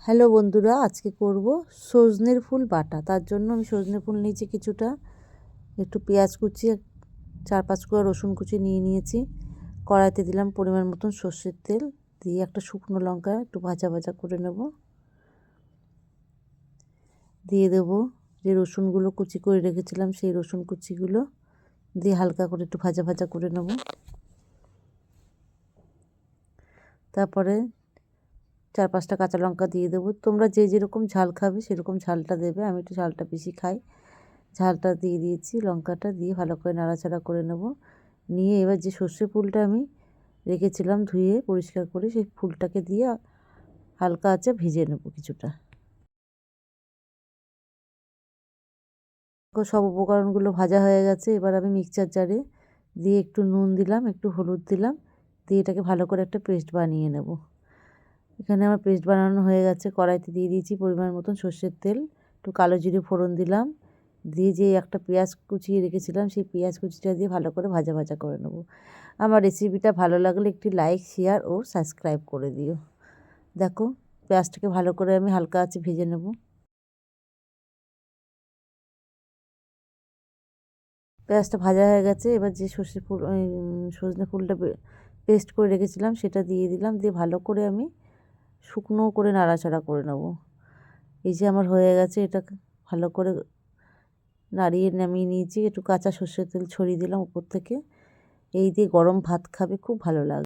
Hello বন্ধুরা, আজকে করব সজনের ফুল বাটা। তার জন্য আমি সজনে ফুল নিয়েছি কিছুটা, একটু পেঁয়াজ কুচি, 4-5 কোয়া রসুন কুচি নিয়ে নিয়েছি। কড়াইতে দিলাম পরিমাণ মতন সর্ষের তেল, দিয়ে একটা শুকনো লঙ্কা একটু ভাজা ভাজা করে নেব। দিয়ে দেবো যে রসুনগুলো কুচি করে রেখেছিলাম, সেই রসুন কুচিগুলো দিয়ে হালকা করে একটু ভাজা ভাজা করে নেব। তারপরে 4-5টা কাঁচা লঙ্কা দিয়ে দেবো। তোমরা যে যেরকম ঝাল খাবে সেরকম ঝালটা দেবে। আমি একটু ঝালটা বেশি খাই, ঝালটা দিয়ে দিয়েছি। লঙ্কাটা দিয়ে ভালো করে নাড়াচাড়া করে নেব। নিয়ে এবার যে সর্ষে ফুলটা আমি রেখেছিলাম ধুয়ে পরিষ্কার করে, সেই ফুলটাকে দিয়ে হালকা আঁচে ভেজে নেব কিছুটা। সব উপকরণগুলো ভাজা হয়ে গেছে। এবার আমি মিক্সচার জারে দিয়ে একটু নুন দিলাম, একটু হলুদ দিলাম, দিয়ে এটাকে ভালো করে একটা পেস্ট বানিয়ে নেব। এখানে আমার পেস্ট বানানো হয়ে গেছে। কড়াইতে দিয়ে দিয়েছি পরিমাণ মতন সর্ষের তেল, একটু কালো জিরে ফোড়ন দিলাম, দিয়ে যে একটা পেঁয়াজ কুচিয়ে রেখেছিলাম সেই পেঁয়াজ কুচিটা দিয়ে ভালো করে ভাজা ভাজা করে নেব। আমার রেসিপিটা ভালো লাগলে একটি লাইক, শেয়ার ও সাবস্ক্রাইব করে দিও। দেখো, পেঁয়াজটাকে ভালো করে আমি হালকা আঁচে ভেজে নেব। পেঁয়াজটা ভাজা হয়ে গেছে। এবার যে সজনে ফুলটা পেস্ট করে রেখেছিলাম সেটা দিয়ে দিলাম, দিয়ে ভালো করে আমি শুকনো করে নাড়াচাড়া করে নেব। এই যে আমার হয়ে গেছে, এটা ভালো করে নাড়িয়ে নামিয়ে নিয়েছি। একটু কাঁচা সর্ষের তেল ছড়িয়ে দিলাম উপর থেকে। এই দিয়ে গরম ভাত খাবে, খুব ভালো লাগবে।